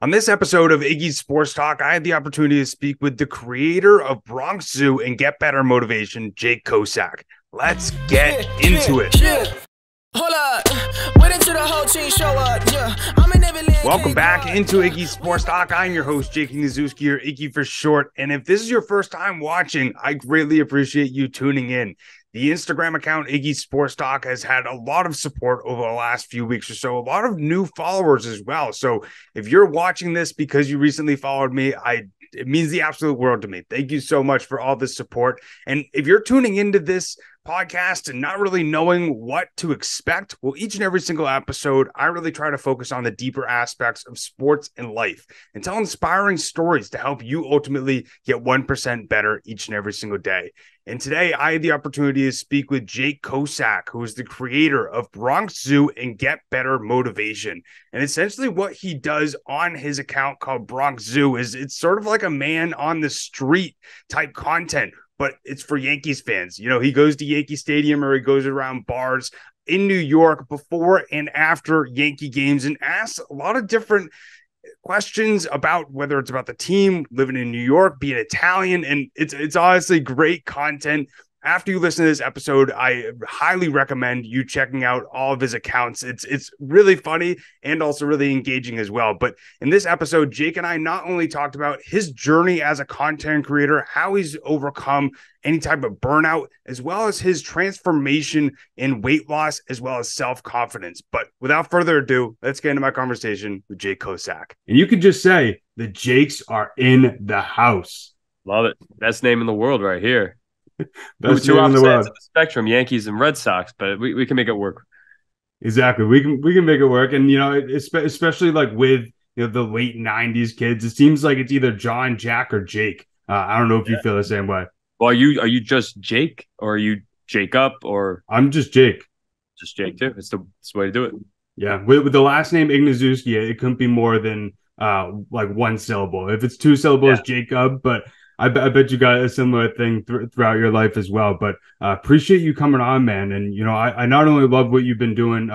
On this episode of Iggy's Sports Talk, I had the opportunity to speak with the creator of Bronx Zoo and Get Better Motivation, Jake Kosak. Let's get into it. Hold up. Wait until the whole team show up. Welcome back into Iggy's Sports Talk. I'm your host, Jake Iggy, or Iggy for short. And if this is your first time watching, I greatly appreciate you tuning in. The Instagram account, Iggy Sports Talk, has had a lot of support over the last few weeks or so, a lot of new followers as well. So if you're watching this because you recently followed me, it means the absolute world to me. Thank you so much for all this support. And if you're tuning into this podcast and not really knowing what to expect, well, each and every single episode, I really try to focus on the deeper aspects of sports and life and tell inspiring stories to help you ultimately get 1% better each and every single day. And today I had the opportunity to speak with Jake Kosak, who is the creator of Bronx Zoo and Get Better Motivation. And essentially what he does on his account called Bronx Zoo is it's sort of like a man on the street type content, but it's for Yankees fans. You know, he goes to Yankee Stadium or he goes around bars in New York before and after Yankee games and asks a lot of different questions about whether it's about the team, living in New York, being Italian, and it's honestly great content. After you listen to this episode, I highly recommend you checking out all of his accounts. It's really funny and also really engaging as well. But in this episode, Jake and I not only talked about his journey as a content creator, how he's overcome any type of burnout, as well as his transformation in weight loss, as well as self-confidence. But without further ado, let's get into my conversation with Jake Kosak. And you could just say the Jakes are in the house. Love it. Best name in the world right here. Best two name in the opposite world. ends of the spectrum, Yankees and Red Sox, but we can make it work. Exactly. We can make it work. And, you know, especially like with, you know, the late 90s kids, it seems like it's either John, Jack, or Jake. I don't know if you feel the same way. Well, are you just Jake, or are you Jacob, or I'm just Jake. just Jake too? It's the way to do it. Yeah. With the last name Ignazuski, it couldn't be more than like one syllable. If it's two syllables, Jacob, but I bet you got a similar thing throughout your life as well. But appreciate you coming on, man. And, you know, I not only love what you've been doing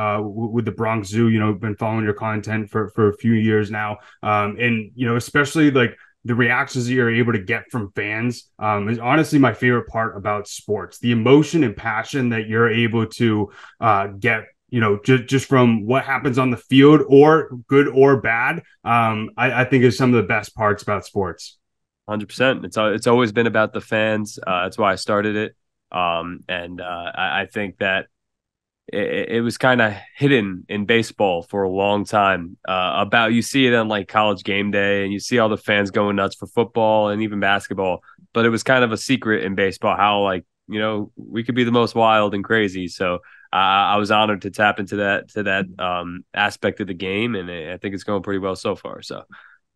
with the Bronx Zoo, you know, been following your content for a few years now. And, you know, especially like the reactions that you're able to get from fans is honestly my favorite part about sports. The emotion and passion that you're able to get, you know, just from what happens on the field, or good or bad, I think is some of the best parts about sports. 100%. It's always been about the fans. That's why I started it. I think that it was kind of hidden in baseball for a long time. You see it on like College Game Day, and you see all the fans going nuts for football and even basketball. But it was kind of a secret in baseball how, like, you know, we could be the most wild and crazy. So I was honored to tap into that aspect of the game, and I think it's going pretty well so far. So.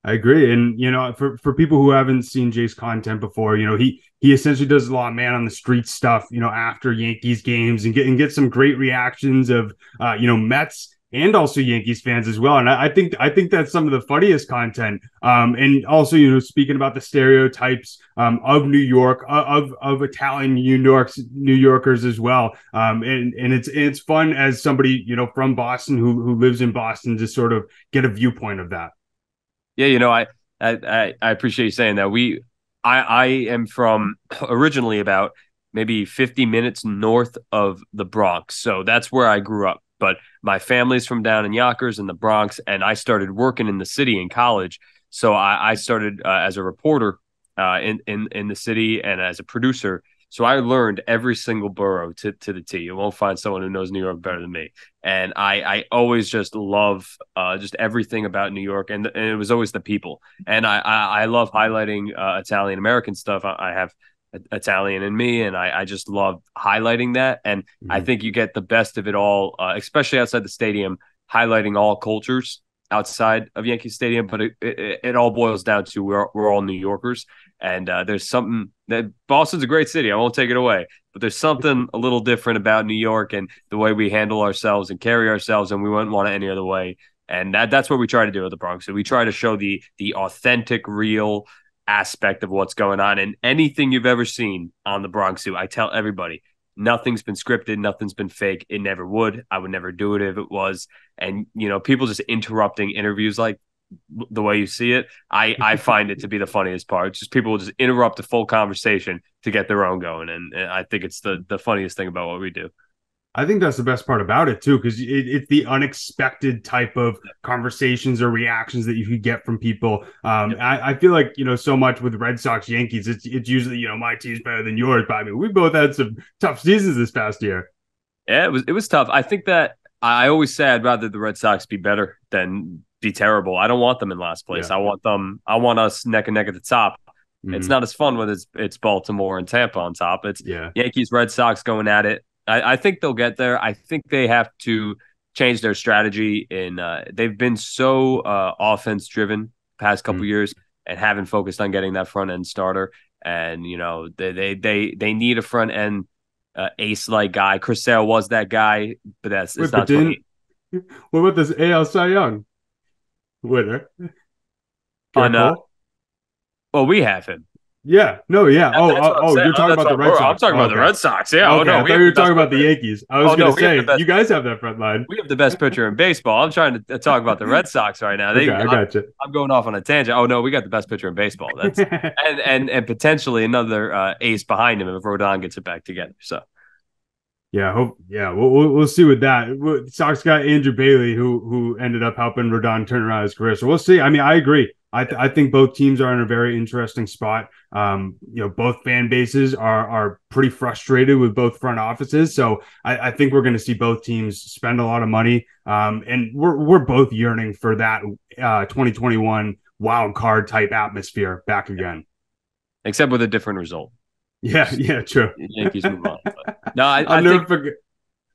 I agree. And, you know, for people who haven't seen Jake's content before, you know, he essentially does a lot of man on the street stuff, you know, after Yankees games, and get some great reactions of, you know, Mets and also Yankees fans as well. And I think that's some of the funniest content. And also, you know, speaking about the stereotypes of New York, of Italian New Yorkers as well. And it's fun as somebody, you know, from Boston who lives in Boston to sort of get a viewpoint of that. Yeah, you know, I appreciate you saying that. I am from originally about maybe 50 minutes north of the Bronx, so that's where I grew up. But my family's from down in Yonkers in the Bronx, and I started working in the city in college. So I started as a reporter in the city and as a producer. So I learned every single borough to the T. You won't find someone who knows New York better than me. And I always just love just everything about New York. And it was always the people. And I love highlighting Italian American stuff. I have Italian in me, and I just love highlighting that. And I think you get the best of it all, especially outside the stadium, highlighting all cultures outside of Yankee Stadium. But it all boils down to we're all New Yorkers. And there's something that Boston's a great city. I won't take it away, but there's something a little different about New York and the way we handle ourselves and carry ourselves, and we wouldn't want it any other way. And that's what we try to do at the Bronx. So we try to show the authentic, real aspect of what's going on. And anything you've ever seen on the Bronx Zoo, I tell everybody, nothing's been scripted, nothing's been fake. It never would. I would never do it if it was. And, you know, people just interrupting interviews like the way you see it, I find it to be the funniest part. Just people will just interrupt the full conversation to get their own going, and I think it's the funniest thing about what we do. I think that's the best part about it too, because it's the unexpected type of conversations or reactions that you could get from people. I feel like, so much with Red Sox Yankees, it's usually, my team's better than yours. But I mean, we both had some tough seasons this past year. Yeah, it was tough. I think that I always say I'd rather the Red Sox be better than be terrible. I don't want them in last place. Yeah. I want us neck and neck at the top. Mm-hmm. It's not as fun when it's Baltimore and Tampa on top. It's Yankees, Red Sox going at it. I think they'll get there. I think they have to change their strategy. They've been so offense driven past couple years and haven't focused on getting that front end starter. And they need a front end ace like guy. Chris Sale was that guy, but it's not. What about this AL Cy Young winner? Well, we have him. Yeah. No, yeah. You're talking about the Red Sox. I'm talking about the Red Sox. Yeah. Okay. I thought you were talking about the Yankees. I was going to say, you guys have that front line. We have the best pitcher in baseball. I'm trying to talk about the Red Sox right now. I got you. I'm going off on a tangent. Oh, no, we got the best pitcher in baseball. That's and potentially another ace behind him if Rodon gets it back together. So. Yeah, we'll see with that. Sox got Andrew Bailey, who ended up helping Rodon turn around his career. So we'll see. I mean, I agree. I think both teams are in a very interesting spot. Both fan bases are pretty frustrated with both front offices. So I think we're going to see both teams spend a lot of money. And we're both yearning for that 2021 wild card type atmosphere back again. Except with a different result. Yeah, true. Yankees move on. But no, I'll never forget.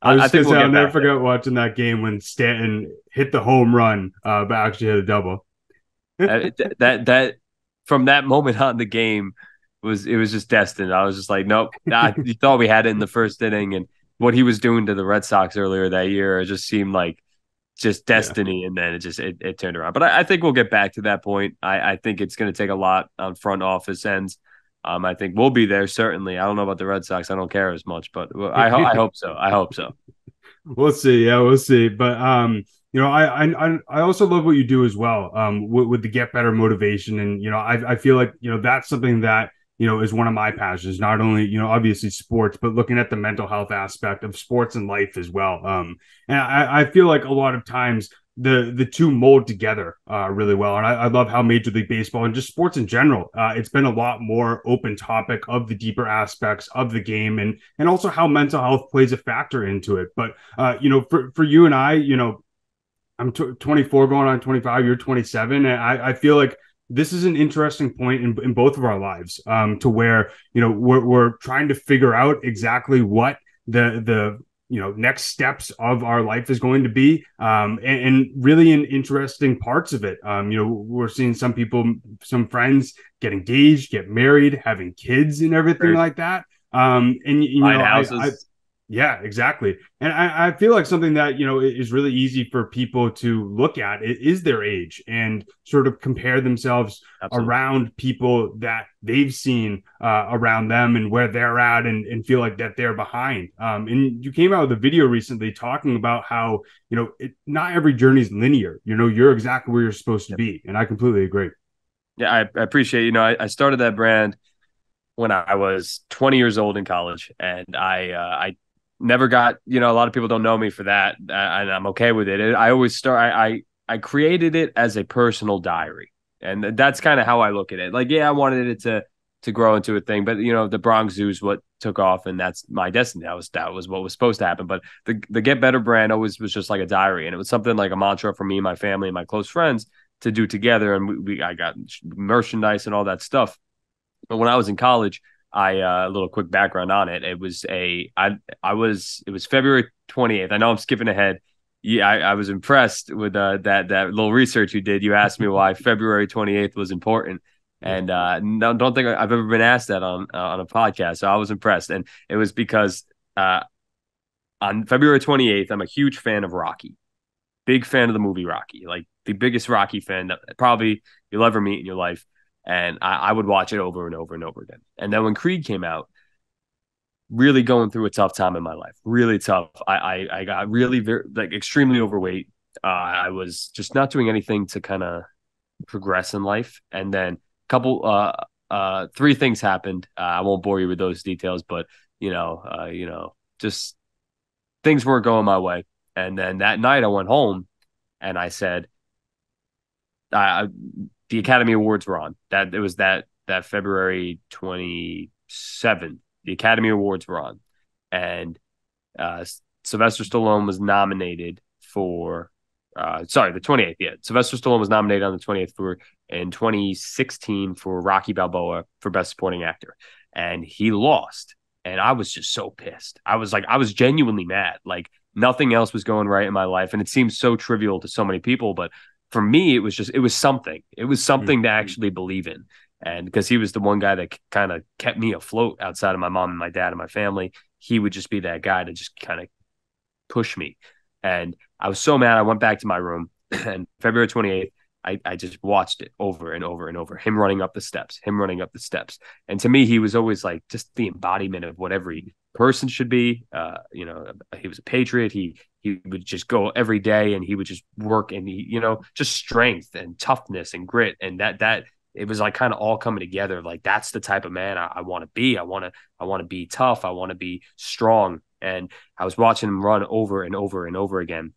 I'll never forget watching that game when Stanton hit the home run, but actually hit a double. that from that moment on, the game was just destined. I was just like, nope. You thought we had it in the first inning, and what he was doing to the Red Sox earlier that year, it just seemed like just destiny, and then it turned around. But I think we'll get back to that point. I think it's going to take a lot on front office ends. I think we'll be there, certainly. I don't know about the Red Sox. I don't care as much, but I hope so. I hope so. We'll see. Yeah, we'll see. But I also love what you do as well. With the Get Better motivation, and I feel like that's something that is one of my passions. Not only obviously sports, but looking at the mental health aspect of sports and life as well. And I feel like a lot of times the two mold together really well. And I love how Major League Baseball and just sports in general, it's been a lot more open topic of the deeper aspects of the game, and also how mental health plays a factor into it. But for you and I, I'm 24 going on 25, you're 27, and I feel like this is an interesting point in both of our lives, to where we're trying to figure out exactly what the next steps of our life is going to be, and really in interesting parts of it. We're seeing some friends get engaged, get married, having kids and everything like that. Yeah, exactly. And I feel like something that, is really easy for people to look at is their age and sort of compare themselves around people that they've seen around them and where they're at, and feel like that they're behind. And you came out with a video recently talking about how, not every journey is linear. You're exactly where you're supposed to be. And I completely agree. Yeah, I appreciate, I started that brand when I was 20 years old in college, and I never got, a lot of people don't know me for that, and I'm okay with it. I always I created it as a personal diary, and that's kind of how I look at it. Like, I wanted it to grow into a thing, but the Bronx Zoo is what took off, and that's my destiny. That was what was supposed to happen. But the Get Better brand always was just like a diary, and it was something like a mantra for me, my family, and my close friends to do together. And I got merchandise and all that stuff. But when I was in college, a little quick background on it. It was February 28th. I know I'm skipping ahead. Yeah, I was impressed with that little research you did. You asked me why February 28th was important, and don't think I've ever been asked that on a podcast. So I was impressed, and it was because on February 28th, I'm a huge fan of Rocky, big fan of the movie Rocky, like the biggest Rocky fan that probably you'll ever meet in your life. And I would watch it over and over and over again. And then when Creed came out, really going through a tough time in my life, really tough. I got really extremely overweight. I was just not doing anything to kind of progress in life. And then three things happened. I won't bore you with those details, but just things weren't going my way. And then that night I went home and I said, the Academy Awards were on. That it was that February 27th. The Academy Awards were on, and Sylvester Stallone was nominated for. The 28th. Yeah, Sylvester Stallone was nominated on the 28th in 2016 for Rocky Balboa for Best Supporting Actor, and he lost. And I was just so pissed. I was genuinely mad. Like nothing else was going right in my life, and it seems so trivial to so many people, but for me, it was something. It was something to actually believe in. And because he was the one guy that kind of kept me afloat outside of my mom and my dad and my family, he would just be that guy to just kind of push me. And I was so mad. I went back to my room, and February 28th, I just watched it over and over and over. Him running up the steps. And to me, he was always like just the embodiment of what every person should be. He was a patriot. He would just go every day and he would just work, and just strength and toughness and grit. And that it was like kind of all coming together. Like that's the type of man I want to be. I want to be tough. I want to be strong. And I was watching him run over and over and over again.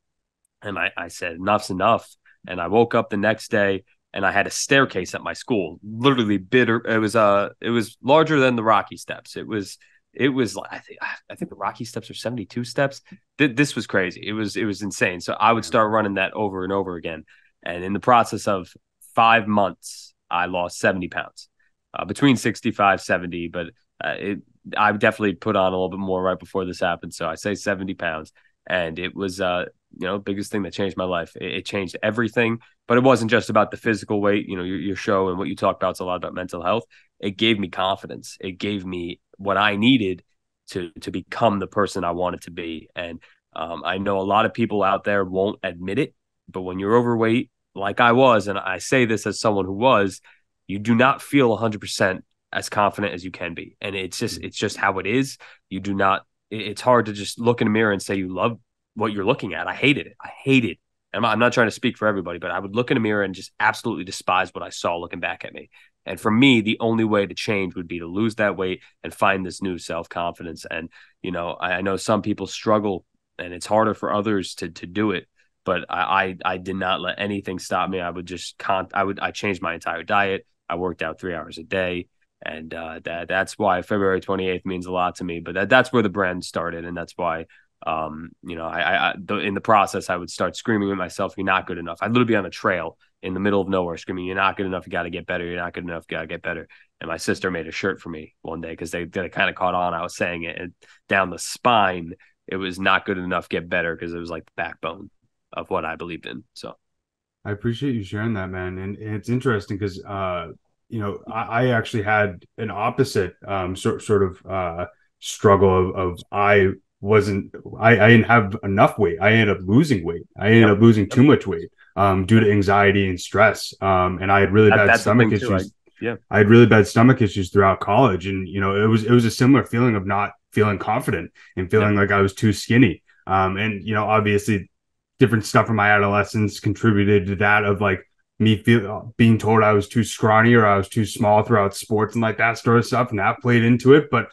And I said, enough's enough. And I woke up the next day and I had a staircase at my school, literally bitter. It was larger than the Rocky steps. It was like, I think the Rocky steps are 72 steps. This was crazy. It was insane. So I would start running that over and over again. And in the process of 5 months, I lost 70 pounds, between 65, 70. But I definitely put on a little bit more right before this happened. So I say 70 pounds. And it was, biggest thing that changed my life. It changed everything, but it wasn't just about the physical weight. Your show and what you talk about is a lot about mental health. It gave me confidence. It gave me what I needed to become the person I wanted to be. And I know a lot of people out there won't admit it, but when you're overweight, like I was, and I say this as someone who was, you do not feel 100% as confident as you can be. And it's just how it is. You do not, it's hard to just look in a mirror and say you love what you're looking at. I hated it. I'm not trying to speak for everybody, but I would look in a mirror and just absolutely despise what I saw looking back at me. And for me, the only way to change would be to lose that weight and find this new self-confidence. And, I know some people struggle and it's harder for others to do it, but I did not let anything stop me. I would I changed my entire diet. I worked out 3 hours a day. And that's why February 28th means a lot to me, but that's where the brand started. And that's why, in the process, I would start screaming at myself, "You're not good enough." I'd literally be on a trail in the middle of nowhere screaming, "You're not good enough. You got to get better. You're not good enough. You got to get better." And my sister made a shirt for me one day because they kind of caught on. I was saying it, and down the spine, it was not good enough. Get better, because it was like the backbone of what I believed in. So I appreciate you sharing that, man. And it's interesting because, I actually had an opposite sort of struggle of I didn't have enough weight. I ended up losing weight. I ended up losing too much weight due to anxiety and stress. And I had really bad stomach issues. I had really bad stomach issues throughout college. And, it was a similar feeling of not feeling confident and feeling like I was too skinny. And, obviously different stuff from my adolescence contributed to that, of like me being told I was too scrawny or I was too small throughout sports and like that sort of stuff. And that played into it. But,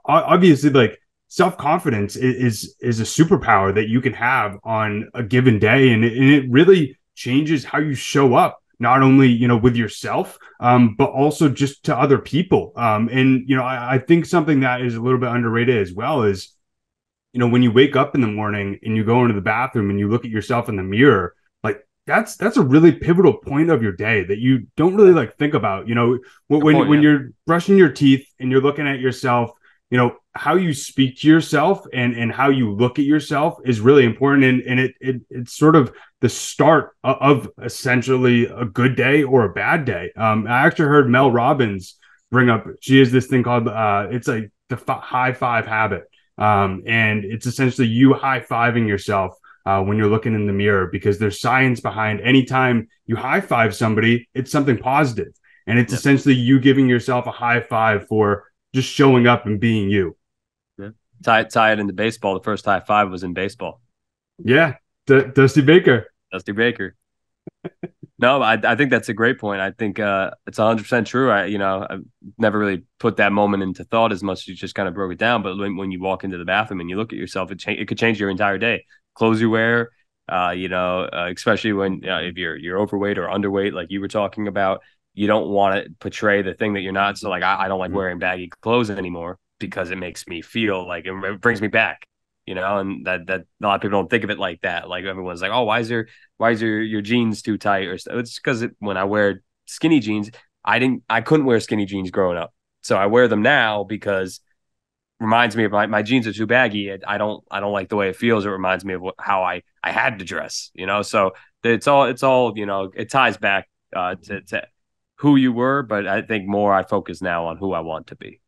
obviously like self-confidence is a superpower that you can have on a given day. And it really changes how you show up, not only, with yourself, but also just to other people. I think something that is a little bit underrated as well is, when you wake up in the morning and you go into the bathroom and you look at yourself in the mirror, like that's a really pivotal point of your day that you don't really like think about, when you're brushing your teeth and you're looking at yourself, how you speak to yourself and how you look at yourself is really important. And it's sort of the start of essentially a good day or a bad day. I actually heard Mel Robbins bring up, she has this thing called, it's like the high five habit. And it's essentially you high-fiving yourself when you're looking in the mirror, because there's science behind anytime you high-five somebody, it's something positive. And it's essentially you giving yourself a high five for just showing up and being you. Yeah. Tie it into baseball. The first high five was in baseball. Yeah. Dusty Baker. Dusty Baker. No, I think that's a great point. I think it's 100% true. I've never really put that moment into thought as much as you just kind of broke it down. But when you walk into the bathroom and you look at yourself, it could change your entire day. Clothes you wear, especially when if you're overweight or underweight, like you were talking about, you don't want to portray the thing that you're not. So like I don't like wearing baggy clothes anymore because it makes me feel like it brings me back. And that a lot of people don't think of it like that. Like everyone's like, oh, why is your jeans too tight? Or it's because when I wear skinny jeans, I couldn't wear skinny jeans growing up, so I wear them now because it reminds me of my jeans are too baggy. I don't like the way it feels. It reminds me of how I had to dress. So it's all it ties back to who you were, but I think more I focus now on who I want to be.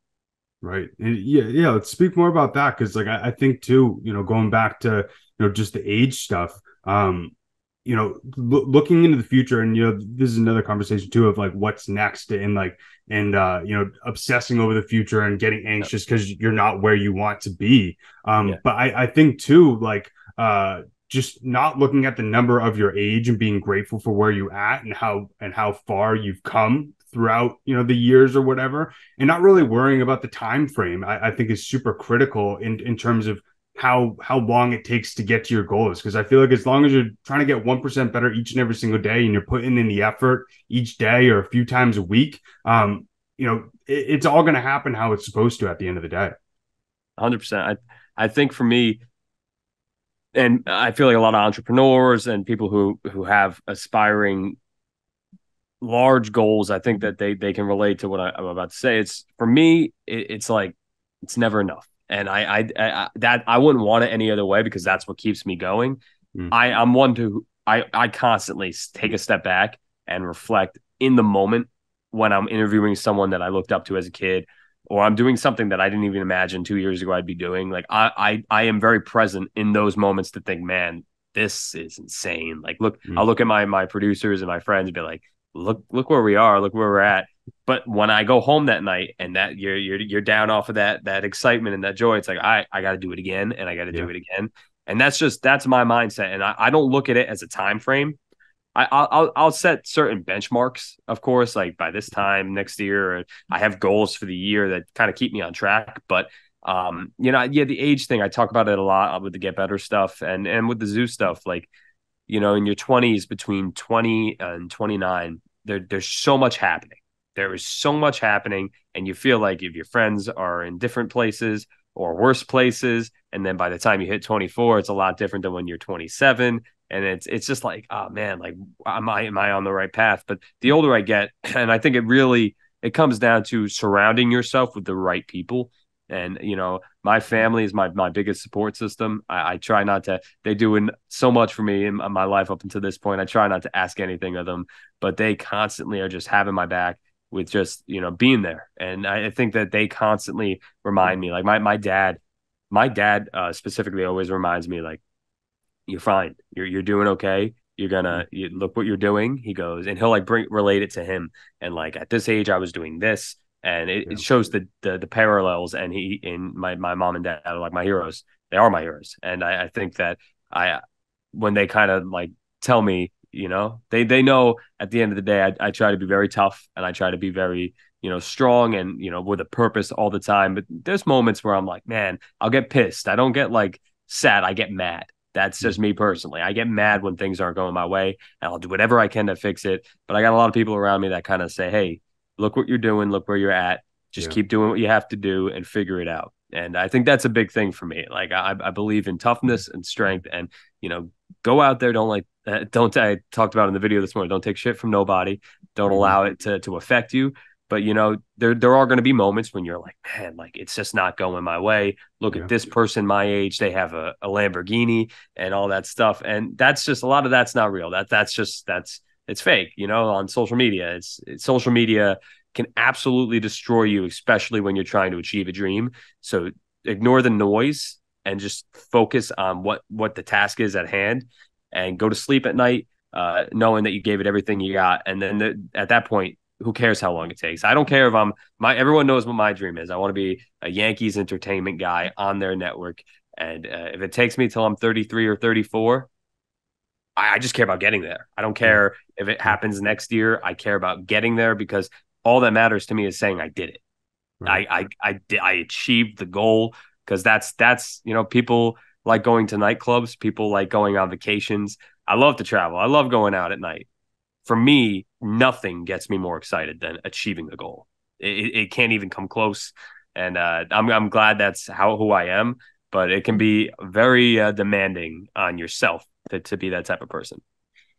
Right. And yeah. Let's speak more about that because, like, I think too, going back to just the age stuff. Looking into the future, and this is another conversation too of like what's next, and obsessing over the future and getting anxious because you're not where you want to be. But I think too, like, just not looking at the number of your age and being grateful for where you're at and how far you've come throughout the years or whatever, and not really worrying about the time frame. I think is super critical in terms of how long it takes to get to your goals, because I feel like as long as you're trying to get 1% better each and every single day and you're putting in the effort each day or a few times a week, it's all going to happen how it's supposed to at the end of the day. 100%. I think for me, and I feel like a lot of entrepreneurs and people who have aspiring large goals, I think that they can relate to what I'm about to say. It's for me, it's like it's never enough, and I wouldn't want it any other way because that's what keeps me going. I'm one to I constantly take a step back and reflect in the moment when I'm interviewing someone that I looked up to as a kid, or I'm doing something that I didn't even imagine 2 years ago I'd be doing. Like I am very present in those moments to think, man, this is insane. Like, I'll look at my producers and my friends and be like, look where we are, look where we're at. But when I go home that night and that you're down off of that excitement and that joy, it's like I got to do it again and I got to do it again. And that's my mindset. And I don't look at it as a time frame. I'll set certain benchmarks, of course, like by this time next year, I have goals for the year that kind of keep me on track. But the age thing, I talk about it a lot with the Get Better stuff and with the Zoo stuff. Like, in your 20s, between 20 and 29, there's so much happening. There is so much happening, and you feel like if your friends are in different places or worse places, and then by the time you hit 24, it's a lot different than when you're 27. And it's just like, oh man, like am I on the right path? But the older I get, and I think it comes down to surrounding yourself with the right people. And my family is my biggest support system. I try not to. They're doing so much for me in my life up until this point. I try not to ask anything of them, but they constantly are just having my back with just being there. And I think that they constantly remind me. Like my dad specifically always reminds me, like, you're fine. You're doing okay. You look what you're doing. He goes, and he'll like relate it to him. And like at this age, I was doing this, and it shows the parallels. And my mom and dad are like my heroes. They are my heroes. And I think that when they kind of like tell me, they know at the end of the day, I try to be very tough and I try to be very, strong and, with a purpose all the time. But there's moments where I'm like, man, I'll get pissed. I don't get like sad. I get mad. That's just me personally. I get mad when things aren't going my way, and I'll do whatever I can to fix it. But I got a lot of people around me that kind of say, hey, look what you're doing. Look where you're at. Just keep doing what you have to do and figure it out. And I think that's a big thing for me. Like I believe in toughness and strength, and, go out there. I talked about in the video this morning, don't take shit from nobody. Don't allow it to affect you. But, there are going to be moments when you're like, man, like it's just not going my way. Look at this person my age. They have a Lamborghini and all that stuff. And that's just a lot of that's not real. It's fake, on social media. Social media can absolutely destroy you, especially when you're trying to achieve a dream. So ignore the noise and just focus on what the task is at hand, and go to sleep at night knowing that you gave it everything you got. And then at that point, who cares how long it takes? I don't care if everyone knows what my dream is. I want to be a Yankees entertainment guy on their network. And if it takes me till I'm 33 or 34, I just care about getting there. I don't care if it happens next year. I care about getting there, because all that matters to me is saying I did it. Right. I achieved the goal, because that's people like going to nightclubs, people like going on vacations. I love to travel. I love going out at night. For me, nothing gets me more excited than achieving the goal. It can't even come close. And I'm glad that's who I am, but it can be very demanding on yourself to be that type of person.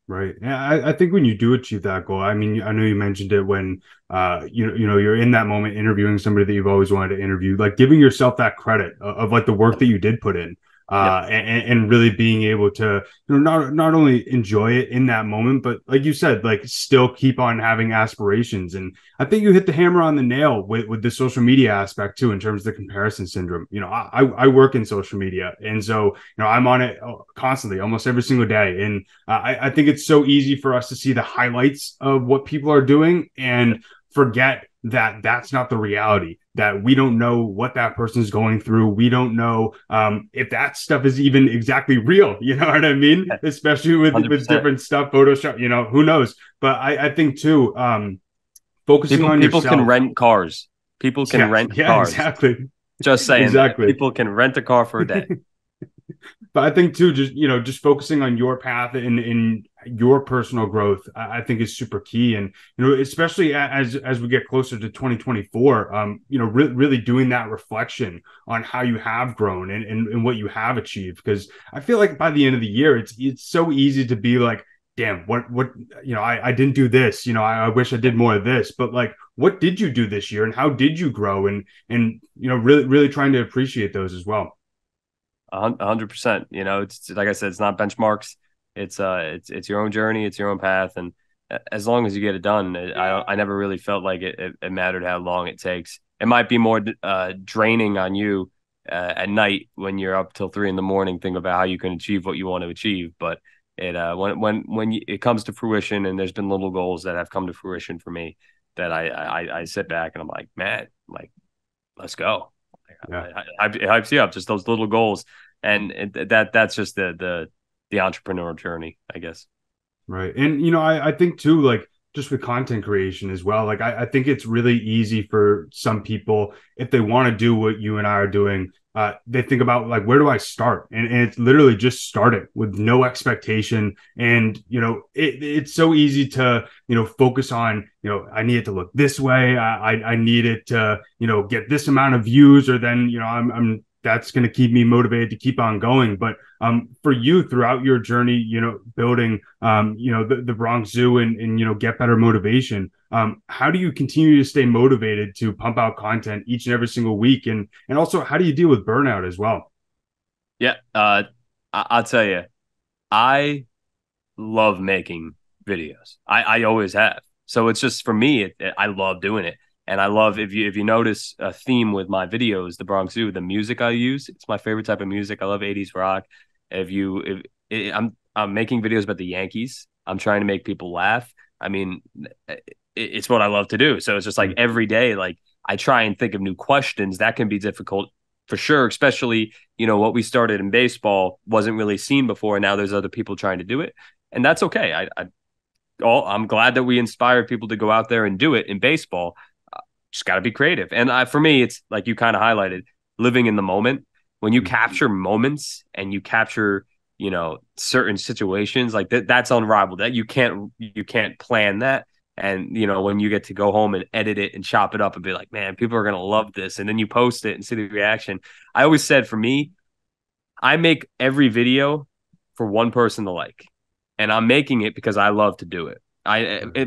Right. Yeah, I think when you do achieve that goal, I mean, I know you mentioned it when you're in that moment interviewing somebody that you've always wanted to interview, like giving yourself that credit of like the work that you did put in. Yep. And really being able to, not only enjoy it in that moment, but like you said, like still keep on having aspirations. And I think you hit the hammer on the nail with the social media aspect too, in terms of the comparison syndrome. I work in social media, and so I'm on it constantly, almost every single day. And I think it's so easy for us to see the highlights of what people are doing and forget that that's not the reality, that we don't know what that person's going through. We don't know if that stuff is even exactly real. You know what I mean? Especially with 100%. different stuff, Photoshop, who knows? But I think too, focusing on People yourself. can rent cars. People can rent cars. Exactly. Just saying that. Exactly. People can rent a car for a day. But I think too, just focusing on your path in your personal growth, I think is super key. And especially as we get closer to 2024, really doing that reflection on how you have grown and what you have achieved. Because I feel like by the end of the year, it's so easy to be like, damn, what I didn't do this. I wish I did more of this. But like, what did you do this year, and how did you grow? And really trying to appreciate those as well. 100%. It's like I said, it's not benchmarks. It's your own journey. It's your own path. And as long as you get it done, I never really felt like it mattered how long it takes. It might be more draining on you at night when you're up till 3 a.m, thinking about how you can achieve what you want to achieve. But it comes to fruition, and there's been little goals that have come to fruition for me, that I sit back and I'm like, man, like, let's go. Yeah. It hypes you up, just those little goals, and that's just the entrepreneur journey, I guess. Right. And I think too, like just with content creation as well, like I think it's really easy for some people, if they want to do what you and I are doing, they think about like, where do I start? And it's literally just start it with no expectation. And it's so easy to focus on I need it to look this way. I need it to get this amount of views, or then I'm that's going to keep me motivated to keep on going. But for you throughout your journey, building the Bronx Zoo and Get Better Motivation, how do you continue to stay motivated to pump out content each and every single week, and also how do you deal with burnout as well? Yeah, I'll tell you, I love making videos. I always have. So it's just, for me, I love doing it. And I love, if you notice a theme with my videos, the Bronx Zoo, the music I use, it's my favorite type of music. I love 80s rock. I'm making videos about the Yankees, I'm trying to make people laugh. I mean, it's what I love to do. So it's just like every day, like I try and think of new questions. That can be difficult for sure, especially, what we started in baseball wasn't really seen before. And now there's other people trying to do it. And that's okay. I'm glad that we inspired people to go out there and do it in baseball. Just got to be creative. And for me, it's like you kind of highlighted, living in the moment. When you capture moments and you capture, certain situations, like that's unrivaled. That you can't plan that. And, when you get to go home and edit it and chop it up and be like, man, people are going to love this. And then you post it and see the reaction. I always said, for me, I make every video for one person to like, and I'm making it because I love to do it.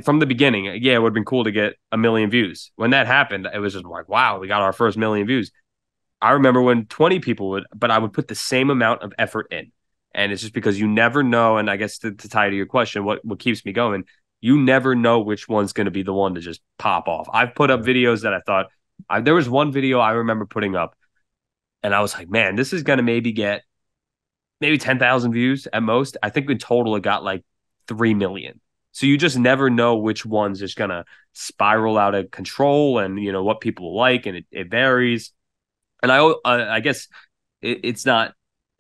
From the beginning, yeah, it would have been cool to get 1 million views. When that happened, it was just like, wow, we got our first 1 million views. I remember when 20 people would, but I would put the same amount of effort in. And it's just because you never know. And I guess to tie to your question, what keeps me going, you never know which one's going to be the one to just pop off. I've put up videos that I thought, there was one video I remember putting up, and I was like, man, this is going to maybe get 10,000 views at most. I think in total it got like 3 million. So you just never know which one's just going to spiral out of control, and, what people like, and it varies. And I guess it's not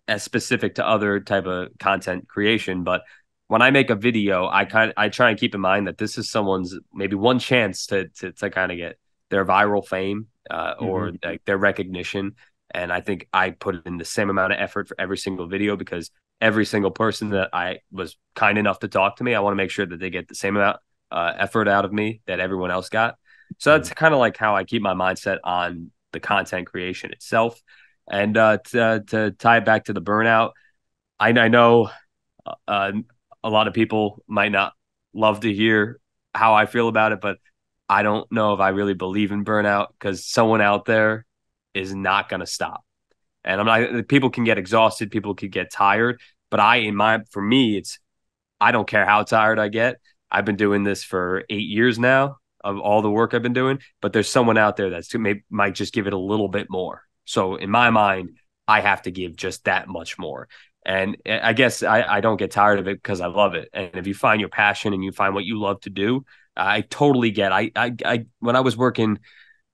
as specific to other type of content creation, but when I make a video, I try and keep in mind that this is someone's maybe one chance to kind of get their viral fame or like their recognition. And I think I put in the same amount of effort for every single video, because every single person that I was kind enough to talk to me, I want to make sure that they get the same amount effort out of me that everyone else got. So that's kind of like how I keep my mindset on the content creation itself. And to tie it back to the burnout, I know a lot of people might not love to hear how I feel about it, but I don't know if I really believe in burnout, because someone out there is not going to stop. And I'm not, people can get exhausted, people can get tired, but for me, I don't care how tired I get. I've been doing this for 8 years now of all the work I've been doing, but there's someone out there might just give it a little bit more. So in my mind, I have to give just that much more. And I guess I don't get tired of it because I love it. And if you find your passion and you find what you love to do, I totally get. I when I was working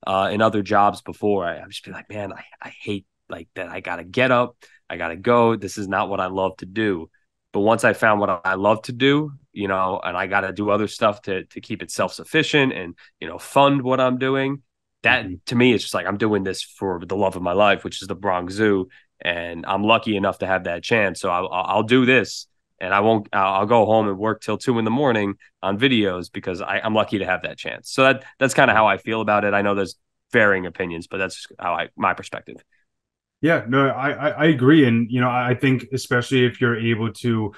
in other jobs before, I just be like, man, I hate like that. I gotta get up, I gotta go. This is not what I love to do. But once I found what I love to do, and I gotta do other stuff to keep it self-sufficient and fund what I'm doing. That to me, it's just like I'm doing this for the love of my life, which is the Bronx Zoo. And I'm lucky enough to have that chance. So I'll do this, and I'll go home and work till 2 a.m. on videos, because I'm lucky to have that chance. So that's kind of how I feel about it. I know there's varying opinions, but that's how my perspective. Yeah, no, I agree. And, I think especially if you're able to,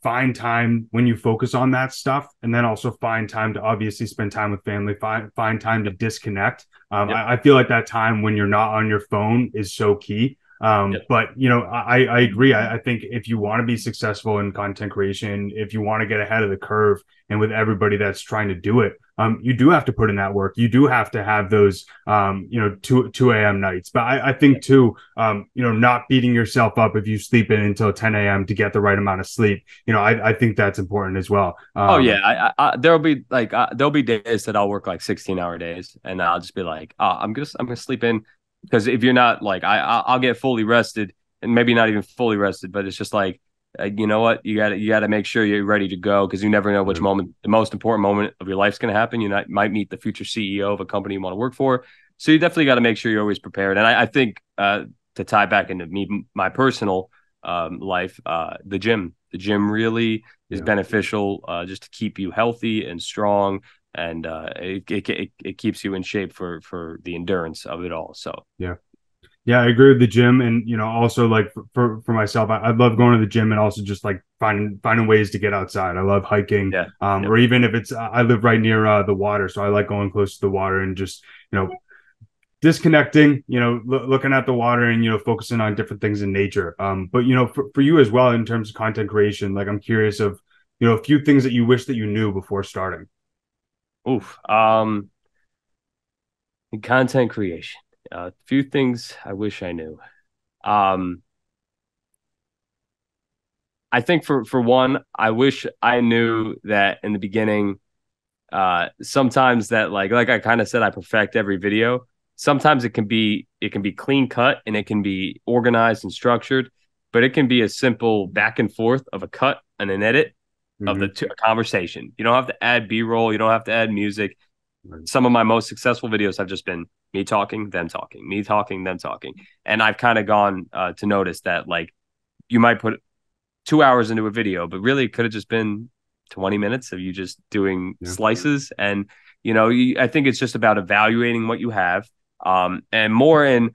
find time when you focus on that stuff, and then also find time to obviously spend time with family, find time to disconnect. I feel like that time when you're not on your phone is so key. But, I agree. I think if you want to be successful in content creation, if you want to get ahead of the curve and with everybody that's trying to do it, you do have to put in that work. You do have to have those, 2 a.m. nights. But I think too, not beating yourself up if you sleep in until 10 a.m. to get the right amount of sleep. I think that's important as well. There'll be days that I'll work like 16-hour days, and I'll just be like, I'm gonna sleep in. Because if you're not like, I'll get fully rested, and maybe not even fully rested, but it's just like, you know what, you got to make sure you're ready to go, because you never know which moment, the most important moment of your life's going to happen. You might meet the future CEO of a company you want to work for, so you definitely got to make sure you're always prepared. And I think to tie back into my personal life, the gym really is beneficial, just to keep you healthy and strong. And it keeps you in shape for the endurance of it all. So yeah, I agree with the gym. And also like for myself, I love going to the gym, and also just like finding ways to get outside. I love hiking, or even if it's I live right near the water, so I like going close to the water and just disconnecting, looking at the water and focusing on different things in nature. But for you as well, in terms of content creation, like I'm curious of a few things that you wish that you knew before starting. In content creation, a few things I wish I knew. I think for one, I wish I knew that in the beginning, sometimes that like I kind of said, I perfect every video. Sometimes it can be clean cut and it can be organized and structured, but it can be a simple back and forth of a cut and an edit of a conversation. You don't have to add B-roll. You don't have to add music. Some of my most successful videos have just been me talking, them talking, me talking, them talking. And I've kind of gone to notice that like you might put 2 hours into a video, but really it could have just been 20 minutes of you just doing slices. And, I think it's just about evaluating what you have, and more in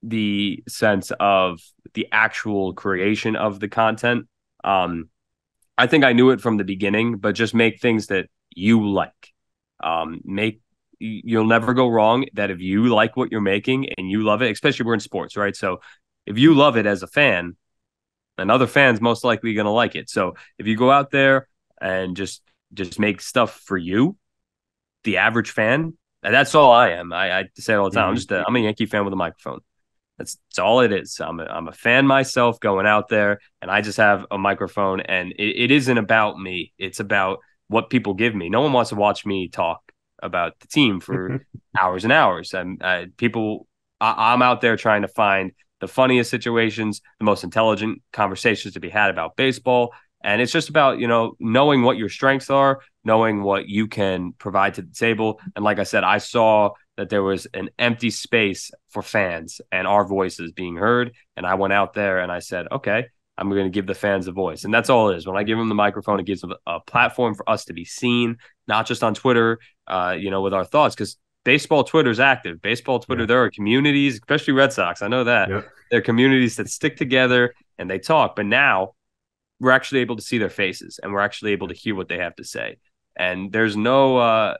the sense of the actual creation of the content. I think I knew it from the beginning, but just make things that you like. You'll never go wrong that if you like what you're making and you love it, especially we're in sports, right? So if you love it as a fan, another fan's most likely going to like it. So if you go out there and just make stuff for you, the average fan, and that's all I am. I say it all the time. I'm a Yankee fan with a microphone. That's all it is. I'm a fan myself going out there, and I just have a microphone, and it isn't about me. It's about what people give me. No one wants to watch me talk about the team for hours and hours. I'm out there trying to find the funniest situations, the most intelligent conversations to be had about baseball. And it's just about, knowing what your strengths are, knowing what you can provide to the table. And like I said, I saw that there was an empty space for fans and our voices being heard. And I went out there and I said, okay, I'm going to give the fans a voice. And that's all it is. When I give them the microphone, it gives them a platform for us to be seen, not just on Twitter, with our thoughts, because baseball Twitter is active. Baseball Twitter, there are communities, especially Red Sox. I know that. Yep. There are communities that stick together and they talk. But now we're actually able to see their faces and we're actually able to hear what they have to say. And there's no,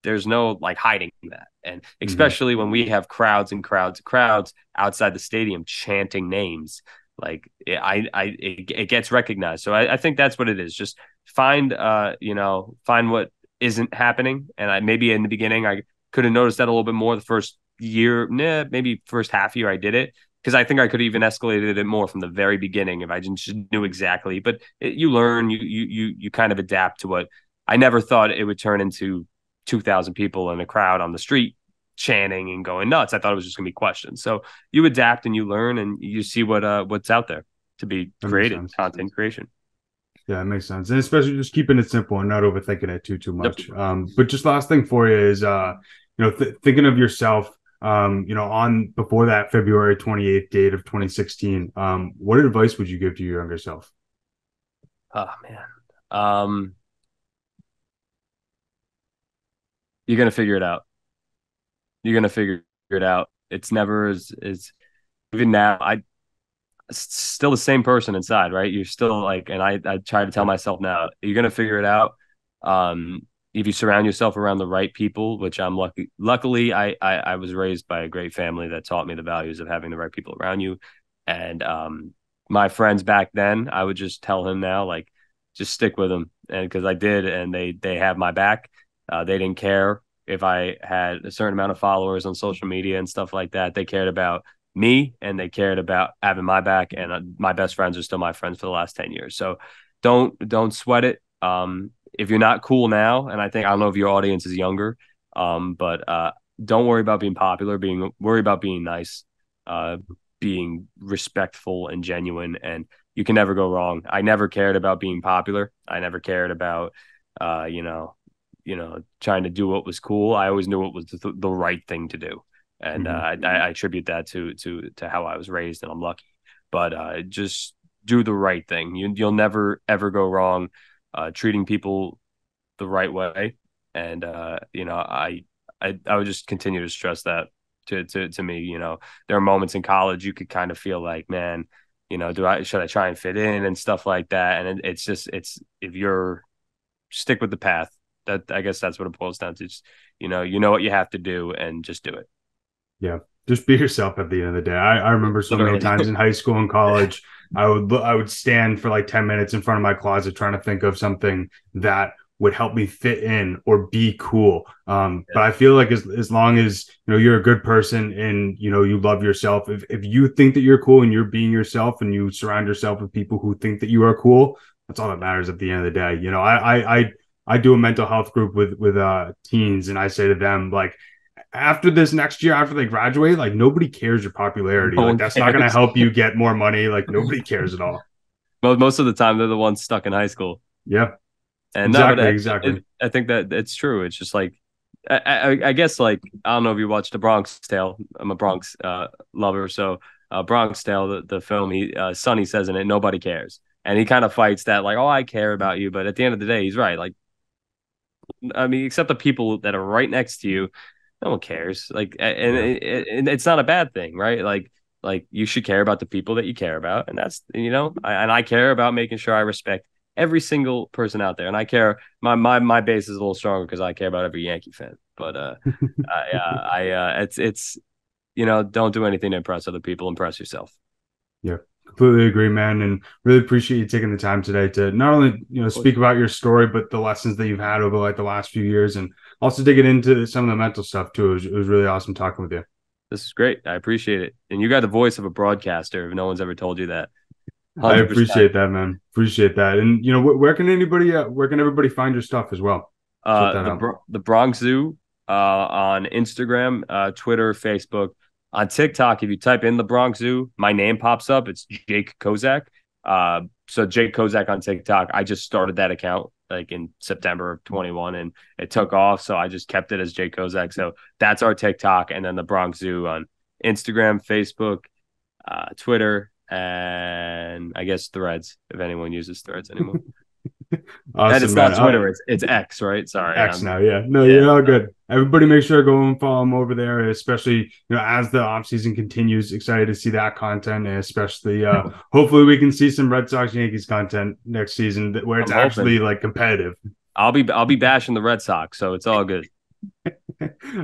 there's no like hiding that. And especially when we have crowds and crowds and crowds outside the stadium chanting names, like it gets recognized. So I think that's what it is. Just find what isn't happening. And maybe in the beginning, I could have noticed that a little bit more the first year, maybe first half year I did it. Because I think I could have even escalated it more from the very beginning if I just knew exactly. But you learn, you kind of adapt to what I never thought it would turn into 2,000 people in a crowd on the street chanting and going nuts. I thought it was just going to be questions. So you adapt and you learn and you see what's out there to be created, content creation. Yeah, it makes sense. And especially just keeping it simple and not overthinking it too much. Yep. But just last thing for you is, thinking of yourself, on before that February 28th date of 2016, what advice would you give to your younger self? Oh man. You're going to figure it out. You're going to figure it out. It's never as even now, still the same person inside, right? You're still like, and I try to tell myself now, you're going to figure it out. If you surround yourself around the right people, which I'm luckily I was raised by a great family that taught me the values of having the right people around you. And my friends back then, I would just tell him now, like, just stick with them. And because I did, and they have my back. They didn't care if I had a certain amount of followers on social media and stuff like that. They cared about me and they cared about having my back. And my best friends are still my friends for the last 10 years. So don't sweat it. If you're not cool now, and I don't know if your audience is younger, but don't worry about being popular, worry about being nice, being respectful and genuine, and you can never go wrong. I never cared about being popular. I never cared about, trying to do what was cool. I always knew what was the right thing to do. And I attribute that to how I was raised, and I'm lucky. But just do the right thing. You'll never, ever go wrong treating people the right way. And, I would just continue to stress that to me. There are moments in college you could kind of feel like, man, should I try and fit in and stuff like that? And it's if you're stick with the path, that I guess that's what it boils down to. Just, you know what you have to do and just do it. Yeah. Just be yourself at the end of the day. I remember so many times in high school and college, I would stand for like 10 minutes in front of my closet trying to think of something that would help me fit in or be cool. But I feel like as long as, you're a good person and, you love yourself, if you think that you're cool and you're being yourself and you surround yourself with people who think that you are cool, that's all that matters at the end of the day. I do a mental health group with teens, and I say to them, like, after this next year, after they graduate, like, nobody cares your popularity. Like, that's not going to help you get more money. Like, nobody cares at all. Well, most of the time, they're the ones stuck in high school. Yeah. And exactly. I think that it's true. It's just like, I guess, like, I don't know if you watched The Bronx Tale. I'm a Bronx lover. So Bronx Tale, the film, Sonny says in it, nobody cares. And he kind of fights that, like, oh, I care about you. But at the end of the day, he's right. Like, I mean, except the people that are right next to you, no one cares. Like, and it's not a bad thing, right? Like you should care about the people that you care about, and that's I care about making sure I respect every single person out there, and I care. My base is a little stronger because I care about every Yankee fan. But it's don't do anything to impress other people. Impress yourself. Yeah. Completely agree, man, and really appreciate you taking the time today to not only speak about your story, but the lessons that you've had over like the last few years, and also digging into some of the mental stuff too. It was really awesome talking with you. This is great. I appreciate it, and you got the voice of a broadcaster. If no one's ever told you that, 100%. I appreciate that, man. Appreciate that, and where can everybody find your stuff as well? The Bronx Zoo on Instagram, Twitter, Facebook. On TikTok, if you type in the Bronx Zoo, my name pops up. It's Jake Kosak. So Jake Kosak on TikTok, I just started that account like in September of 21 and it took off. So I just kept it as Jake Kosak. So that's our TikTok. And then the Bronx Zoo on Instagram, Facebook, Twitter, and I guess Threads, if anyone uses Threads anymore. Awesome, and it's man. not Twitter, it's X, right? Sorry. X now, yeah. No, you're all good. Everybody make sure to go and follow him over there, especially as the offseason continues. Excited to see that content, and especially hopefully we can see some Red Sox Yankees content next season where it's actually like competitive. I'll be bashing the Red Sox, so it's all good.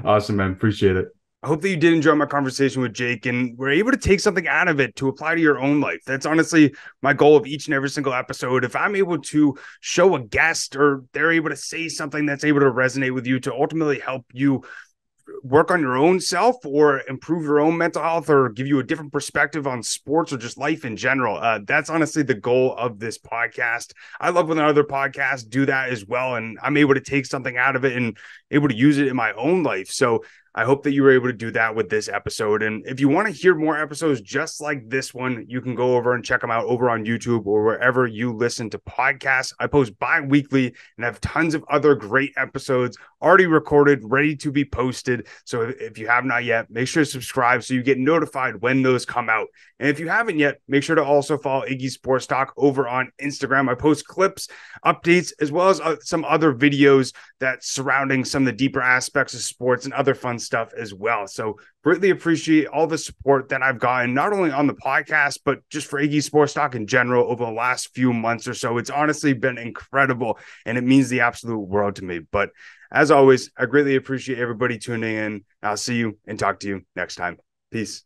Awesome, man. Appreciate it. I hope that you did enjoy my conversation with Jake and were able to take something out of it to apply to your own life. That's honestly my goal of each and every single episode. If I'm able to show a guest or they're able to say something that's able to resonate with you to ultimately help you work on your own self or improve your own mental health or give you a different perspective on sports or just life in general. That's honestly the goal of this podcast. I love when other podcasts do that as well. And I'm able to take something out of it and able to use it in my own life. So I hope that you were able to do that with this episode. And if you want to hear more episodes just like this one, you can go over and check them out over on YouTube or wherever you listen to podcasts. I post bi-weekly and have tons of other great episodes already recorded, ready to be posted. So if you have not yet, make sure to subscribe so you get notified when those come out. And if you haven't yet, make sure to also follow Iggy Sports Talk over on Instagram. I post clips, updates, as well as some other videos that surrounding some of the deeper aspects of sports and other fun stuff as well. So greatly appreciate all the support that I've gotten, not only on the podcast, but just for Iggy Sports Talk in general over the last few months or so. It's honestly been incredible and it means the absolute world to me. But as always, I greatly appreciate everybody tuning in. I'll see you and talk to you next time. Peace.